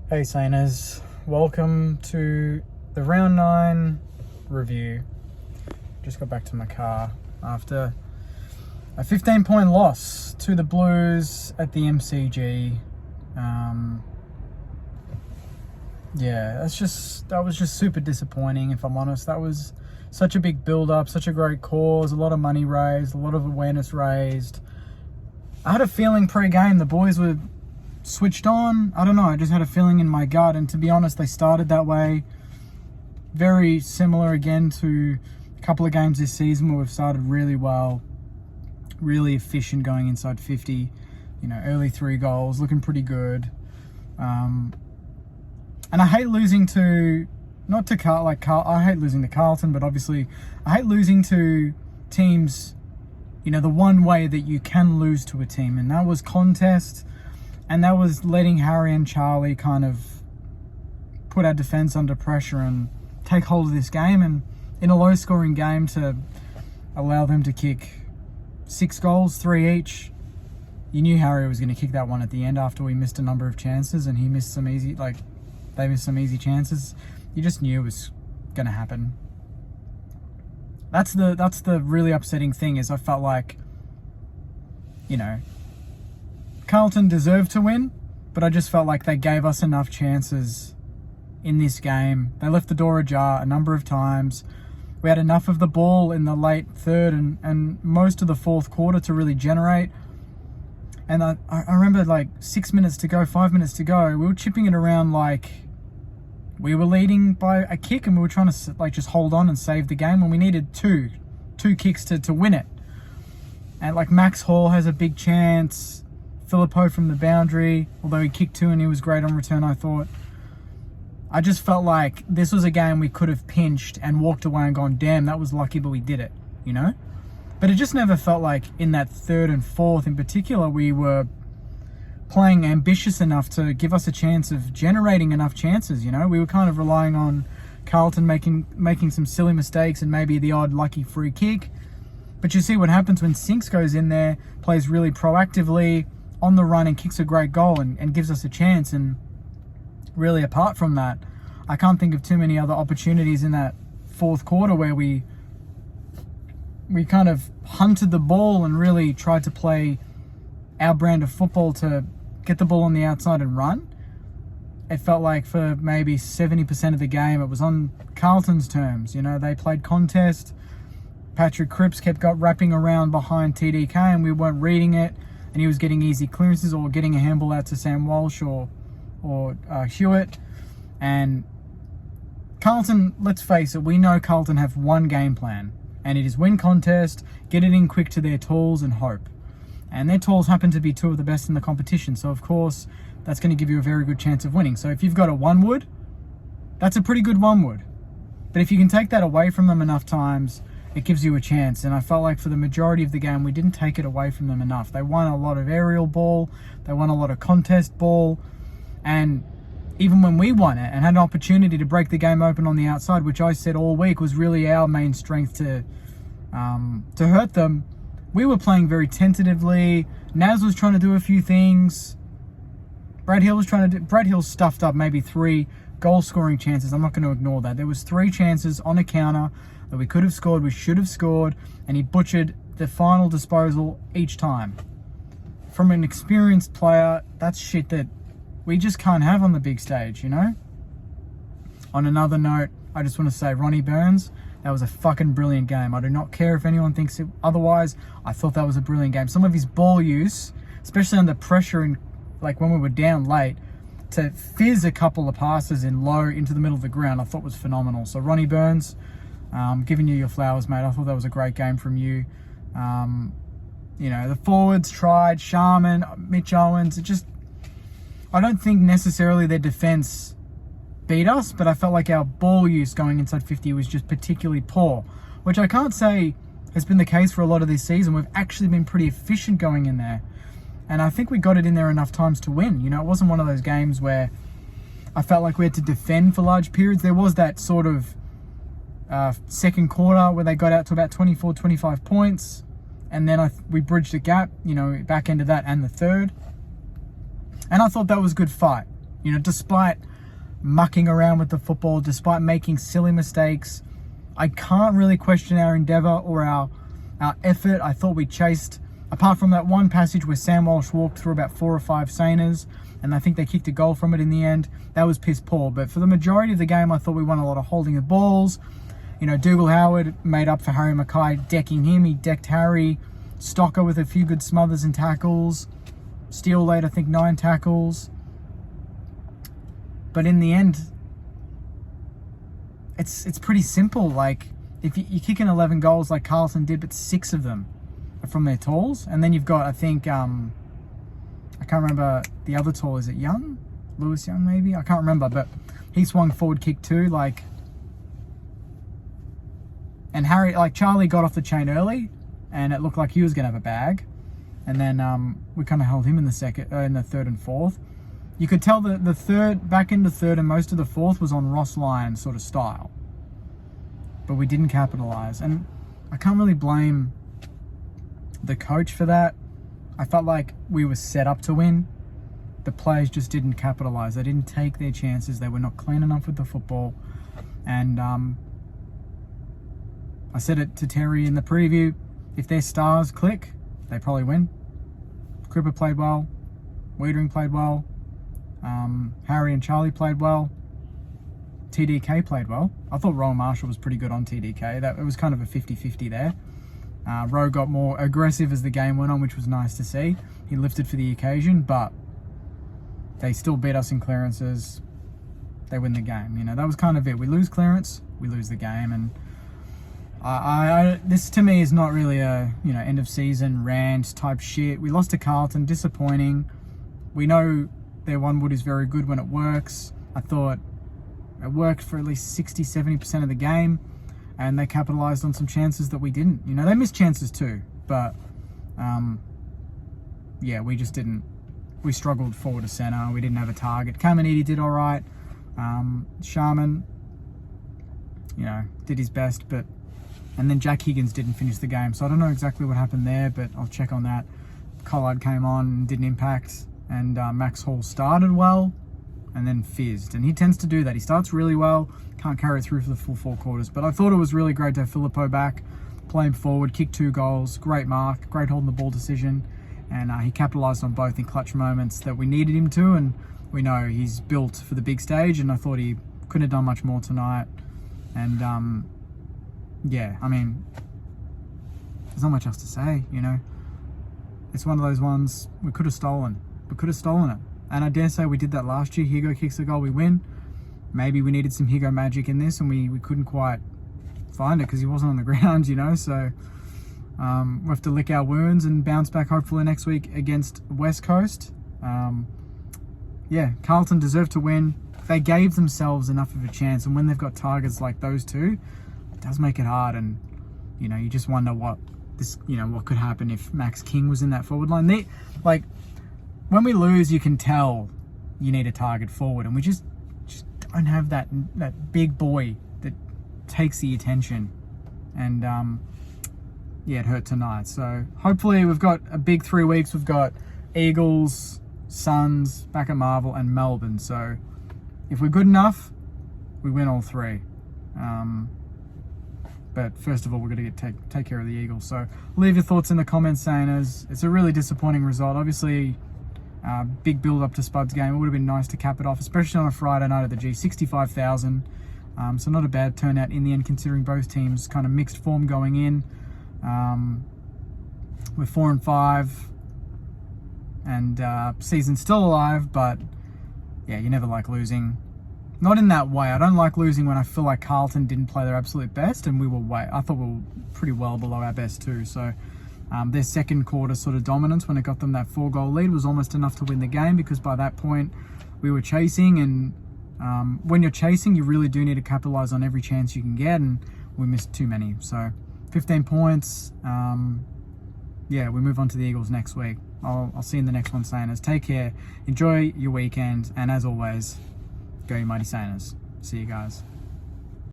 Hey Sainers, welcome to the round 9 review. Just got back to my car after a 15-point loss to the Blues at the MCG. That was just super disappointing, if I'm honest. That was such a big build-up, such a great cause, a lot of money raised, a lot of awareness raised. I had a feeling pre-game the boys were switched on. I don't know, I just had a feeling in my gut, and to be honest, they started that way. Very similar again to a couple of games this season where we've started really well, really efficient, going inside 50, early 3 goals, looking pretty good. And I hate losing to, I hate losing to Carlton, but obviously I hate losing to teams, the one way that you can lose to a team, and that was contest. And that was letting Harry and Charlie kind of put our defence under pressure and take hold of this game. And in a low-scoring game, to allow them to kick 6 goals, 3 each. You knew Harry was going to kick that one at the end after we missed a number of chances, and he missed some easy, they missed some easy chances. You just knew it was going to happen. That's the really upsetting thing, is I felt like, Carlton deserved to win, but I just felt like they gave us enough chances in this game. They left the door ajar a number of times. We had enough of the ball in the late third and most of the fourth quarter to really generate. And I remember 6 minutes to go, 5 minutes to go, we were chipping it around like we were leading by a kick, and we were trying to just hold on and save the game when we needed two kicks to win it. And Max Hall has a big chance. Filippo from the boundary, although he kicked 2 and he was great on return, I thought. I just felt like this was a game we could have pinched and walked away and gone, damn, that was lucky, but we did it, But it just never felt like in that third and fourth in particular, we were playing ambitious enough to give us a chance of generating enough chances, We were kind of relying on Carlton making some silly mistakes and maybe the odd lucky free kick. But you see what happens when Sinks goes in there, plays really proactively, on the run, and kicks a great goal and gives us a chance. And really, apart from that, I can't think of too many other opportunities in that fourth quarter where we kind of hunted the ball and really tried to play our brand of football to get the ball on the outside and run. It felt like for maybe 70% of the game, it was on Carlton's terms. They played contest. Patrick Cripps kept wrapping around behind TDK, and we weren't reading it. And he was getting easy clearances or getting a handball out to Sam Walsh or Hewitt. And Carlton, let's face it, we know Carlton have one game plan, and it is win contest, get it in quick to their tools, and hope. And their tools happen to be 2 of the best in the competition, so of course that's going to give you a very good chance of winning. So if you've got a 1-wood, that's a pretty good 1-wood. But if you can take that away from them enough times, it gives you a chance. And I felt like for the majority of the game, we didn't take it away from them enough. They won a lot of aerial ball, they won a lot of contest ball, and even when we won it and had an opportunity to break the game open on the outside, which I said all week was really our main strength to hurt them, we were playing very tentatively. Naz was trying to do a few things. Brad Hill stuffed up maybe 3 goal-scoring chances. I'm not going to ignore that. There was 3 chances on a counter that we could have scored, we should have scored, and he butchered the final disposal each time. From an experienced player, that's shit that we just can't have on the big stage, On another note, I just want to say, Ronnie Burns, that was a fucking brilliant game. I do not care if anyone thinks it otherwise. I thought that was a brilliant game. Some of his ball use, especially under pressure and when we were down late, to fizz a couple of passes in low into the middle of the ground, I thought was phenomenal. So Ronnie Burns, giving you your flowers, mate. I thought that was a great game from you. The forwards tried, Sharman, Mitch Owens. I don't think necessarily their defence beat us, but I felt like our ball use going inside 50 was just particularly poor, which I can't say has been the case for a lot of this season. We've actually been pretty efficient going in there, and I think we got it in there enough times to win. It wasn't one of those games where I felt like we had to defend for large periods. There was that sort of second quarter where they got out to about 24, 25 points, and then we bridged the gap, back end of that and the third. And I thought that was a good fight. You know, despite mucking around with the football, despite making silly mistakes, I can't really question our endeavour or our effort. I thought we chased, apart from that one passage where Sam Walsh walked through about 4 or 5 Saners, and I think they kicked a goal from it in the end. That was piss poor. But for the majority of the game, I thought we won a lot of holding of balls. You know, Dougal Howard made up for Harry Mackay decking him. He decked Harry. Stocker with a few good smothers and tackles. Steele laid, I think, 9 tackles. But in the end, it's pretty simple. Like, if you kick in 11 goals like Carlton did, but 6 of them are from their tools. And then you've got, I think, I can't remember the other tall. Is it Young? Lewis Young, maybe? I can't remember, but he swung forward kick too. Like, and Harry, like, Charlie got off the chain early, and it looked like he was going to have a bag. And then we kind of held him in the third and fourth. You could tell that the third, back into third and most of the fourth was on Ross Lyon sort of style. But we didn't capitalise. And I can't really blame the coach for that. I felt like we were set up to win. The players just didn't capitalise. They didn't take their chances. They were not clean enough with the football. And I said it to Terry in the preview. If their stars click, they probably win. Cripper played well. Wiedering played well. Harry and Charlie played well. TDK played well. I thought Rowan Marshall was pretty good on TDK. It was kind of a 50-50 there. Rowe got more aggressive as the game went on, which was nice to see. He lifted for the occasion, but they still beat us in clearances. They win the game. You know, that was kind of it. We lose clearance, we lose the game. And this to me is not really a, you know, end of season rant type shit. We lost to Carlton, disappointing. We know their one wood is very good when it works. I thought it worked for at least 60-70% of the game, and they capitalised on some chances that we didn't. You know, they missed chances too, but yeah, we just didn't. We struggled forward to centre. We didn't have a target. Caminiti did all right. Sharman, you know, did his best, but and then Jack Higgins didn't finish the game. So I don't know exactly what happened there, but I'll check on that. Collard came on and didn't impact, and Max Hall started well and then fizzed. And he tends to do that. He starts really well, can't carry it through for the full 4 quarters. But I thought it was really great to have Filippo back, playing forward, kicked 2 goals, great mark, great holding the ball decision. And he capitalised on both in clutch moments that we needed him to. And we know he's built for the big stage, and I thought he couldn't have done much more tonight. And yeah, I mean, there's not much else to say, you know. It's one of those ones we could have stolen. We could have stolen it. And I dare say we did that last year. Higo kicks the goal, we win. Maybe we needed some Higo magic in this, and we couldn't quite find it because he wasn't on the ground, you know. So we have to lick our wounds and bounce back hopefully next week against West Coast. Yeah, Carlton deserved to win. They gave themselves enough of a chance, and when they've got targets like those two, it does make it hard. And you know, you just wonder what could happen if Max King was in that forward line. Like, when we lose, you can tell you need a target forward, and we just don't have that big boy that takes the attention. And yeah, it hurt tonight. So hopefully we've got a big 3 weeks. We've got Eagles, Suns, back at Marvel, and Melbourne. So if we're good enough, we win all 3. But first of all, we're going to take care of the Eagles. So leave your thoughts in the comments, Saners. It's a really disappointing result. Obviously, big build up to Spud's game. It would have been nice to cap it off, especially on a Friday night at the G. 65,000. So not a bad turnout in the end, considering both teams kind of mixed form going in. We're 4-5, and season's still alive. But yeah, you never like losing. Not in that way. I don't like losing when I feel like Carlton didn't play their absolute best, and I thought we were pretty well below our best too. So their second quarter sort of dominance when it got them that 4-goal lead was almost enough to win the game, because by that point we were chasing, and when you're chasing, you really do need to capitalise on every chance you can get, and we missed too many. So 15 points. Yeah, we move on to the Eagles next week. I'll see you in the next one, Saners. Take care. Enjoy your weekend, and as always, go you mighty Saners. See you guys.